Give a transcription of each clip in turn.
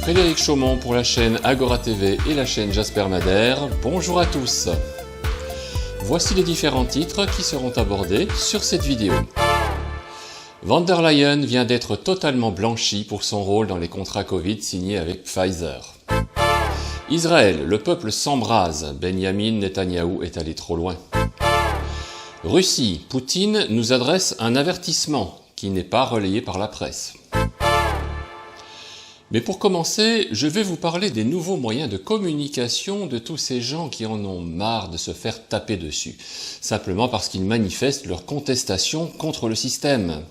Frédéric Chaumont pour la chaîne Agora TV et la chaîne Jasper Madère. Bonjour à tous. Voici les différents titres qui seront abordés sur cette vidéo. Von der Leyen vient d'être totalement blanchie pour son rôle dans les contrats Covid signés avec Pfizer. Israël, le peuple s'embrase, Benyamin Netanyahou est allé trop loin. Russie, Poutine nous adresse un avertissement qui n'est pas relayé par la presse. Mais pour commencer, je vais vous parler des nouveaux moyens de communication de tous ces gens qui en ont marre de se faire taper dessus, simplement parce qu'ils manifestent leur contestation contre le système.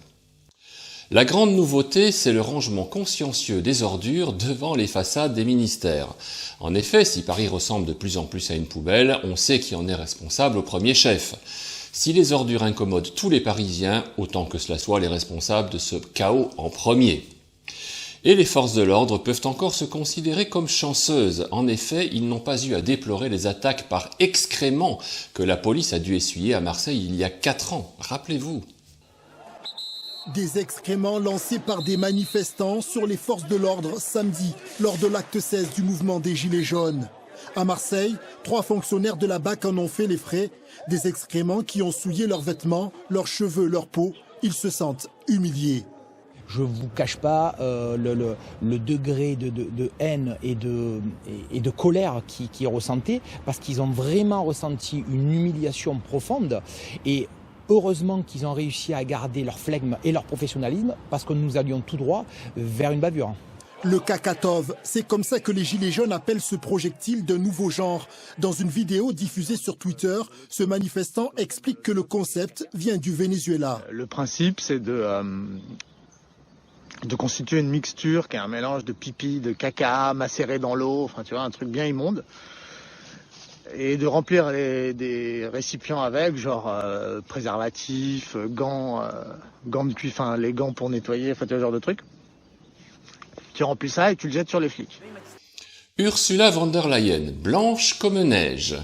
La grande nouveauté, c'est le rangement consciencieux des ordures devant les façades des ministères. En effet, si Paris ressemble de plus en plus à une poubelle, on sait qui en est responsable au premier chef. Si les ordures incommodent tous les Parisiens, autant que cela soit les responsables de ce chaos en premier. Et les forces de l'ordre peuvent encore se considérer comme chanceuses. En effet, ils n'ont pas eu à déplorer les attaques par excréments que la police a dû essuyer à Marseille il y a 4 ans. Rappelez-vous. Des excréments lancés par des manifestants sur les forces de l'ordre samedi, lors de l'acte 16 du mouvement des Gilets jaunes. À Marseille, 3 fonctionnaires de la BAC en ont fait les frais. Des excréments qui ont souillé leurs vêtements, leurs cheveux, leur peau. Ils se sentent humiliés. Je ne vous cache pas le degré de haine et de colère qui est ressenti, parce qu'ils ont vraiment ressenti une humiliation profonde. Et heureusement qu'ils ont réussi à garder leur flegme et leur professionnalisme, parce que nous allions tout droit vers une bavure. Le Kakatov, c'est comme ça que les Gilets jaunes appellent ce projectile d'un nouveau genre. Dans une vidéo diffusée sur Twitter, ce manifestant explique que le concept vient du Venezuela. Le principe, c'est de constituer une mixture qui est un mélange de pipi, de caca macéré dans l'eau, enfin tu vois, un truc bien immonde. Et de remplir des récipients avec, genre préservatifs, gants de cuir, enfin les gants pour nettoyer, enfin tu vois, ce genre de truc. Tu remplis ça et tu le jettes sur les flics. Ursula von der Leyen, blanche comme neige.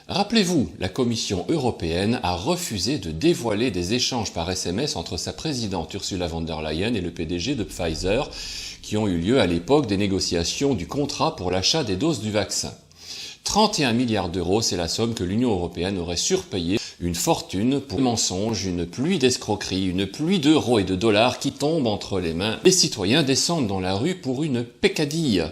Rappelez-vous, la Commission européenne a refusé de dévoiler des échanges par SMS entre sa présidente Ursula von der Leyen et le PDG de Pfizer, qui ont eu lieu à l'époque des négociations du contrat pour l'achat des doses du vaccin. 31 milliards d'euros, c'est la somme que l'Union européenne aurait surpayée, une fortune pour mensonges, une pluie d'escroqueries, une pluie d'euros et de dollars qui tombent entre les mains. Les citoyens descendent dans la rue pour une peccadille.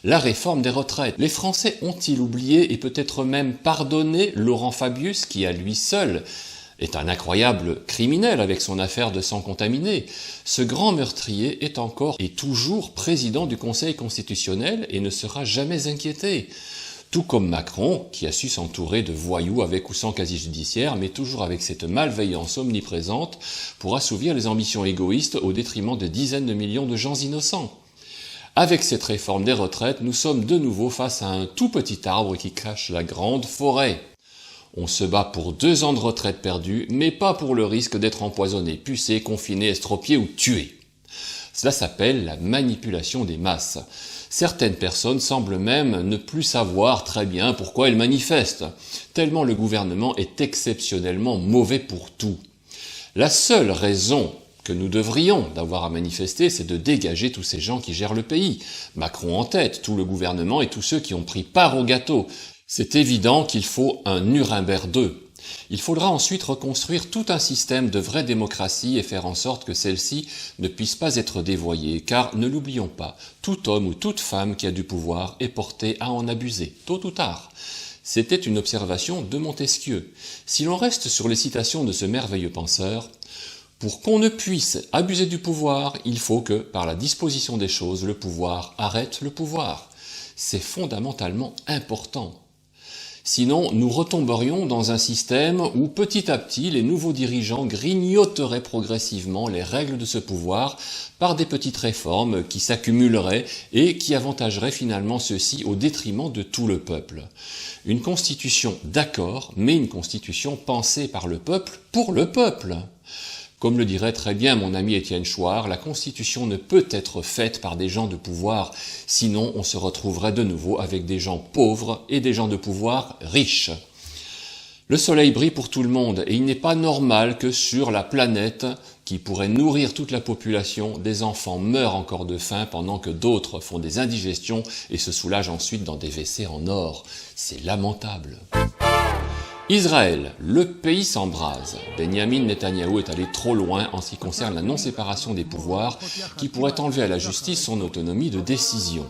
La réforme des retraites. Les Français ont-ils oublié et peut-être même pardonné Laurent Fabius, qui à lui seul est un incroyable criminel avec son affaire de sang contaminé. Ce grand meurtrier est encore et toujours président du Conseil constitutionnel et ne sera jamais inquiété. Tout comme Macron, qui a su s'entourer de voyous avec ou sans casier judiciaire, mais toujours avec cette malveillance omniprésente pour assouvir les ambitions égoïstes au détriment de dizaines de millions de gens innocents. Avec cette réforme des retraites, nous sommes de nouveau face à un tout petit arbre qui cache la grande forêt. On se bat pour 2 ans de retraite perdue, mais pas pour le risque d'être empoisonné, pucé, confiné, estropié ou tué. Cela s'appelle la manipulation des masses. Certaines personnes semblent même ne plus savoir très bien pourquoi elles manifestent, tellement le gouvernement est exceptionnellement mauvais pour tout. La seule raison que nous devrions d'avoir à manifester, c'est de dégager tous ces gens qui gèrent le pays. Macron en tête, tout le gouvernement et tous ceux qui ont pris part au gâteau. C'est évident qu'il faut un Nuremberg II. Il faudra ensuite reconstruire tout un système de vraie démocratie et faire en sorte que celle-ci ne puisse pas être dévoyée, car ne l'oublions pas, tout homme ou toute femme qui a du pouvoir est porté à en abuser, tôt ou tard. C'était une observation de Montesquieu. Si l'on reste sur les citations de ce merveilleux penseur, pour qu'on ne puisse abuser du pouvoir, il faut que, par la disposition des choses, le pouvoir arrête le pouvoir. C'est fondamentalement important. Sinon, nous retomberions dans un système où petit à petit, les nouveaux dirigeants grignoteraient progressivement les règles de ce pouvoir par des petites réformes qui s'accumuleraient et qui avantageraient finalement ceux-ci au détriment de tout le peuple. Une constitution, d'accord, mais une constitution pensée par le peuple pour le peuple. Comme le dirait très bien mon ami Étienne Chouard, la Constitution ne peut être faite par des gens de pouvoir, sinon on se retrouverait de nouveau avec des gens pauvres et des gens de pouvoir riches. Le soleil brille pour tout le monde et il n'est pas normal que sur la planète qui pourrait nourrir toute la population, des enfants meurent encore de faim pendant que d'autres font des indigestions et se soulagent ensuite dans des WC en or. C'est lamentable. Israël, le pays s'embrase. Benyamin Netanyahou est allé trop loin en ce qui concerne la non-séparation des pouvoirs qui pourrait enlever à la justice son autonomie de décision.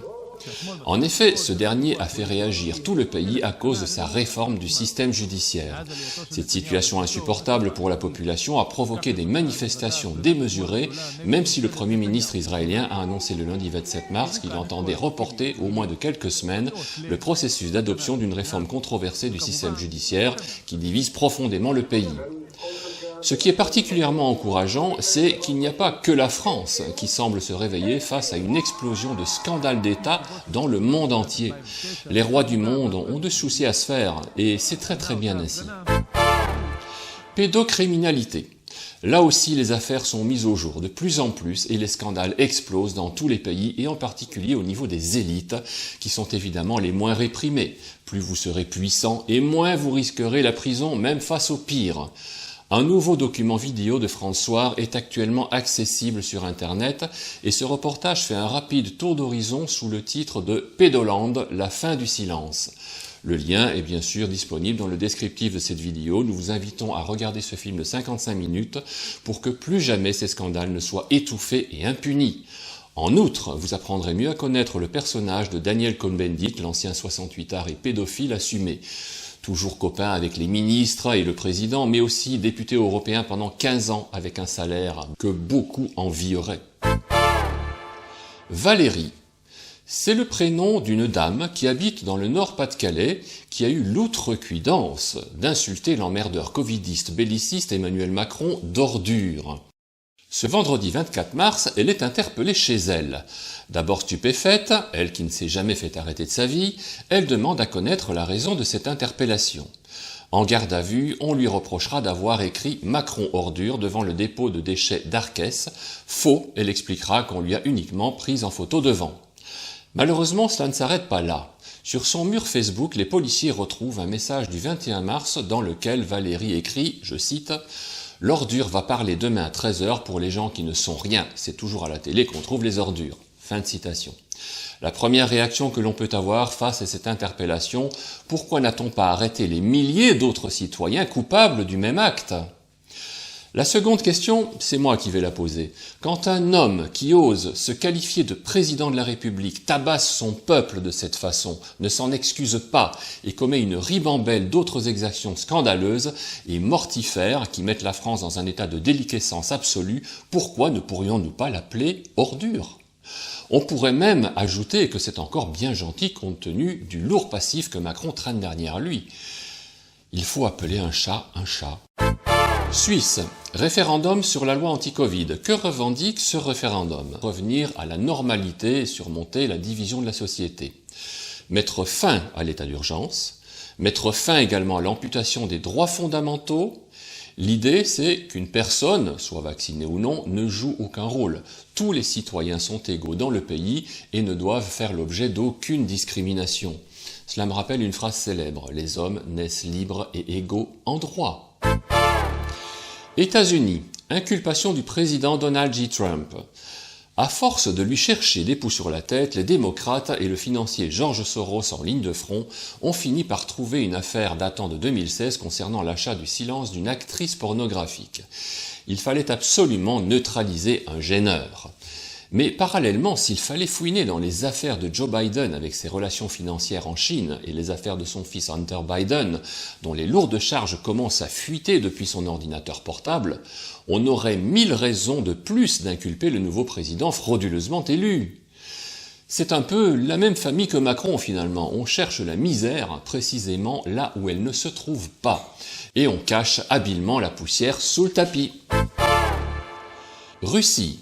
En effet, ce dernier a fait réagir tout le pays à cause de sa réforme du système judiciaire. Cette situation insupportable pour la population a provoqué des manifestations démesurées, même si le Premier ministre israélien a annoncé le lundi 27 mars qu'il entendait reporter au moins de quelques semaines le processus d'adoption d'une réforme controversée du système judiciaire qui divise profondément le pays. Ce qui est particulièrement encourageant, c'est qu'il n'y a pas que la France qui semble se réveiller face à une explosion de scandales d'État dans le monde entier. Les rois du monde ont de soucis à se faire, et c'est très bien ainsi. Pédocriminalité. Là aussi, les affaires sont mises au jour de plus en plus et les scandales explosent dans tous les pays et en particulier au niveau des élites, qui sont évidemment les moins réprimées. Plus vous serez puissant et moins vous risquerez la prison, même face au pire. Un nouveau document vidéo de François est actuellement accessible sur Internet et ce reportage fait un rapide tour d'horizon sous le titre de « Pédoland, la fin du silence ». Le lien est bien sûr disponible dans le descriptif de cette vidéo. Nous vous invitons à regarder ce film de 55 minutes pour que plus jamais ces scandales ne soient étouffés et impunis. En outre, vous apprendrez mieux à connaître le personnage de Daniel Cohn-Bendit, l'ancien 68ard et pédophile assumé. Toujours copain avec les ministres et le président, mais aussi député européen pendant 15 ans avec un salaire que beaucoup envieraient. Valérie. C'est le prénom d'une dame qui habite dans le Nord-Pas-de-Calais qui a eu l'outrecuidance d'insulter l'emmerdeur covidiste belliciste Emmanuel Macron d'ordure. Ce vendredi 24 mars, elle est interpellée chez elle. D'abord stupéfaite, elle qui ne s'est jamais fait arrêter de sa vie, elle demande à connaître la raison de cette interpellation. En garde à vue, on lui reprochera d'avoir écrit « Macron ordure » devant le dépôt de déchets d'Arquès. Faux, elle expliquera qu'on lui a uniquement pris en photo devant. Malheureusement, cela ne s'arrête pas là. Sur son mur Facebook, les policiers retrouvent un message du 21 mars dans lequel Valérie écrit, je cite, « L'ordure va parler demain à 13h pour les gens qui ne sont rien. C'est toujours à la télé qu'on trouve les ordures. » Fin de citation. La première réaction que l'on peut avoir face à cette interpellation, pourquoi n'a-t-on pas arrêté les milliers d'autres citoyens coupables du même acte ? La seconde question, c'est moi qui vais la poser. Quand un homme qui ose se qualifier de président de la République tabasse son peuple de cette façon, ne s'en excuse pas et commet une ribambelle d'autres exactions scandaleuses et mortifères qui mettent la France dans un état de déliquescence absolue, pourquoi ne pourrions-nous pas l'appeler ordure ? On pourrait même ajouter que c'est encore bien gentil compte tenu du lourd passif que Macron traîne derrière lui. Il faut appeler un chat un chat. Suisse, référendum sur la loi anti-Covid. Que revendique ce référendum ? Revenir à la normalité et surmonter la division de la société. Mettre fin à l'état d'urgence. Mettre fin également à l'amputation des droits fondamentaux. L'idée, c'est qu'une personne, soit vaccinée ou non, ne joue aucun rôle. Tous les citoyens sont égaux dans le pays et ne doivent faire l'objet d'aucune discrimination. Cela me rappelle une phrase célèbre, « Les hommes naissent libres et égaux en droit ». États-Unis, inculpation du président Donald J. Trump. À force de lui chercher des poux sur la tête, les démocrates et le financier George Soros en ligne de front ont fini par trouver une affaire datant de 2016 concernant l'achat du silence d'une actrice pornographique. Il fallait absolument neutraliser un gêneur. Mais parallèlement, s'il fallait fouiner dans les affaires de Joe Biden avec ses relations financières en Chine et les affaires de son fils Hunter Biden, dont les lourdes charges commencent à fuiter depuis son ordinateur portable, on aurait 1000 raisons de plus d'inculper le nouveau président frauduleusement élu. C'est un peu la même famille que Macron finalement. On cherche la misère précisément là où elle ne se trouve pas. Et on cache habilement la poussière sous le tapis. Russie.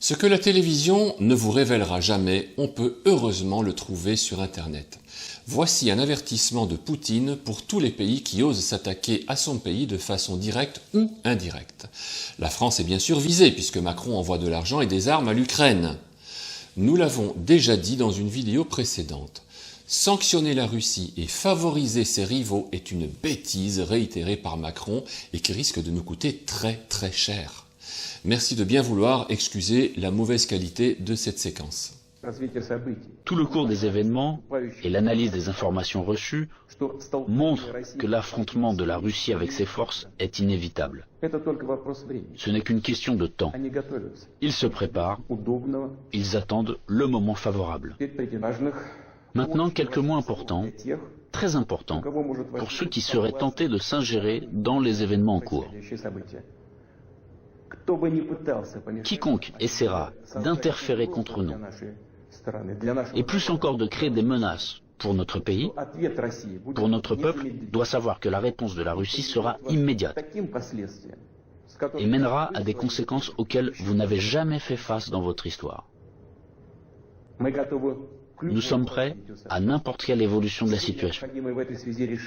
Ce que la télévision ne vous révélera jamais, on peut heureusement le trouver sur Internet. Voici un avertissement de Poutine pour tous les pays qui osent s'attaquer à son pays de façon directe ou indirecte. La France est bien sûr visée puisque Macron envoie de l'argent et des armes à l'Ukraine. Nous l'avons déjà dit dans une vidéo précédente. Sanctionner la Russie et favoriser ses rivaux est une bêtise réitérée par Macron et qui risque de nous coûter très très cher. Merci de bien vouloir excuser la mauvaise qualité de cette séquence. Tout le cours des événements et l'analyse des informations reçues montrent que l'affrontement de la Russie avec ses forces est inévitable. Ce n'est qu'une question de temps. Ils se préparent, ils attendent le moment favorable. Maintenant, quelques mots importants, très importants, pour ceux qui seraient tentés de s'ingérer dans les événements en cours. Quiconque essaiera d'interférer contre nous, et plus encore de créer des menaces pour notre pays, pour notre peuple, doit savoir que la réponse de la Russie sera immédiate et mènera à des conséquences auxquelles vous n'avez jamais fait face dans votre histoire. Nous sommes prêts à n'importe quelle évolution de la situation.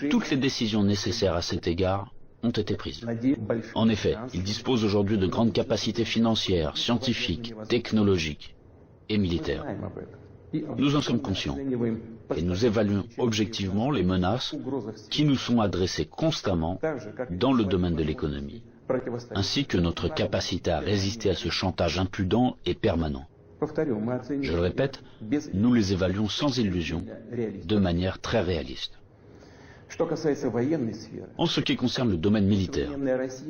Toutes les décisions nécessaires à cet égard ont été prises. En effet, ils disposent aujourd'hui de grandes capacités financières, scientifiques, technologiques et militaires. Nous en sommes conscients et nous évaluons objectivement les menaces qui nous sont adressées constamment dans le domaine de l'économie, ainsi que notre capacité à résister à ce chantage impudent et permanent. Je le répète, nous les évaluons sans illusion, de manière très réaliste. En ce qui concerne le domaine militaire,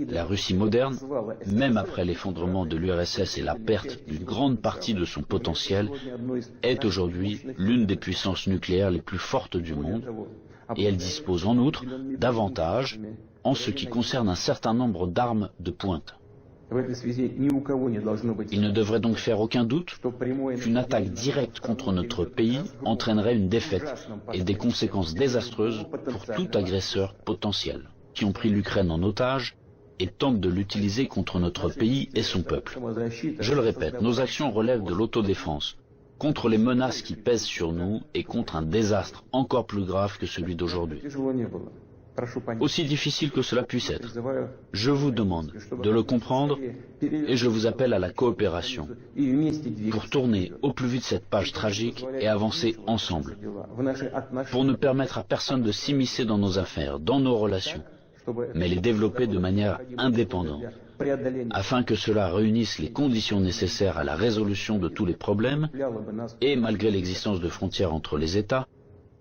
la Russie moderne, même après l'effondrement de l'URSS et la perte d'une grande partie de son potentiel, est aujourd'hui l'une des puissances nucléaires les plus fortes du monde, et elle dispose en outre d'avantages en ce qui concerne un certain nombre d'armes de pointe. Il ne devrait donc faire aucun doute qu'une attaque directe contre notre pays entraînerait une défaite et des conséquences désastreuses pour tout agresseur potentiel qui ont pris l'Ukraine en otage et tentent de l'utiliser contre notre pays et son peuple. Je le répète, nos actions relèvent de l'autodéfense contre les menaces qui pèsent sur nous et contre un désastre encore plus grave que celui d'aujourd'hui. Aussi difficile que cela puisse être, je vous demande de le comprendre et je vous appelle à la coopération pour tourner au plus vite cette page tragique et avancer ensemble, pour ne permettre à personne de s'immiscer dans nos affaires, dans nos relations, mais les développer de manière indépendante, afin que cela réunisse les conditions nécessaires à la résolution de tous les problèmes et, malgré l'existence de frontières entre les États,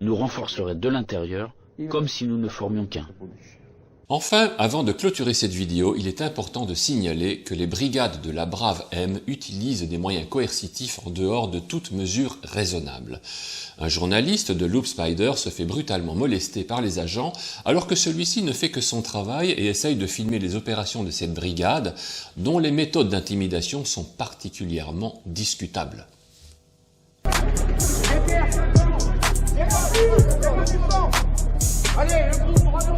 nous renforcerait de l'intérieur comme si nous ne formions qu'un. Enfin, avant de clôturer cette vidéo, il est important de signaler que les brigades de la Brave M utilisent des moyens coercitifs en dehors de toute mesure raisonnable. Un journaliste de Loop Spider se fait brutalement molester par les agents alors que celui-ci ne fait que son travail et essaye de filmer les opérations de cette brigade dont les méthodes d'intimidation sont particulièrement discutables. Allez, le groupe, bravo!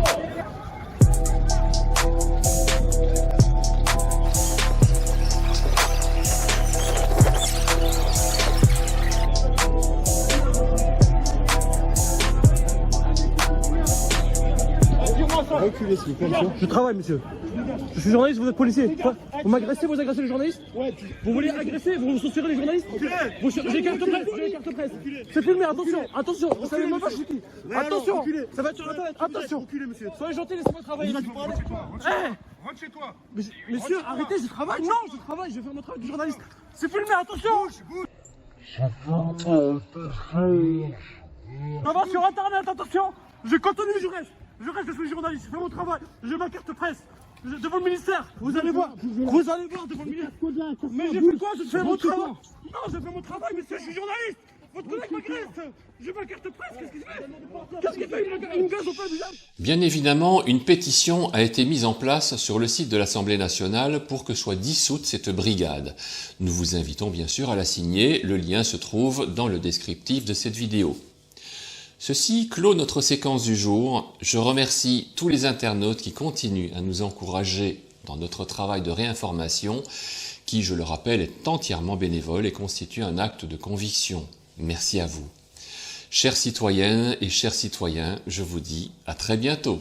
Reculez, s'il vous plaît, monsieur. Je travaille, monsieur. Je suis journaliste, vous êtes policier. Vous m'agressez, vous agressez les journalistes? Vous voulez agresser, vous censurez les journalistes? J'ai carte presse, C'est filmé, attention, attention, vous savez même pas je suis qui. Attention, ça va être sur internet, attention. Soyez gentil, laissez-moi travailler. Rentre chez toi. Monsieur, arrêtez, je travaille. Non, je travaille, je vais faire mon travail de journaliste. C'est filmé, attention. Ça va sur internet, attention. Je continue, je suis journaliste, je fais mon travail, j'ai ma carte presse. Devant le ministère, vous allez voir devant le ministère. Mais j'ai fait quoi? Je fais mon travail. Non, je fais mon travail, monsieur, je suis journaliste. Votre collègue m'agresse. J'ai ma carte presse, qu'est-ce qu'il fait? Il me gaze au pas du visage. Bien évidemment, une pétition a été mise en place sur le site de l'Assemblée nationale pour que soit dissoute cette brigade. Nous vous invitons bien sûr à la signer, le lien se trouve dans le descriptif de cette vidéo. Ceci clôt notre séquence du jour. Je remercie tous les internautes qui continuent à nous encourager dans notre travail de réinformation, qui, je le rappelle, est entièrement bénévole et constitue un acte de conviction. Merci à vous. Chères citoyennes et chers citoyens, je vous dis à très bientôt.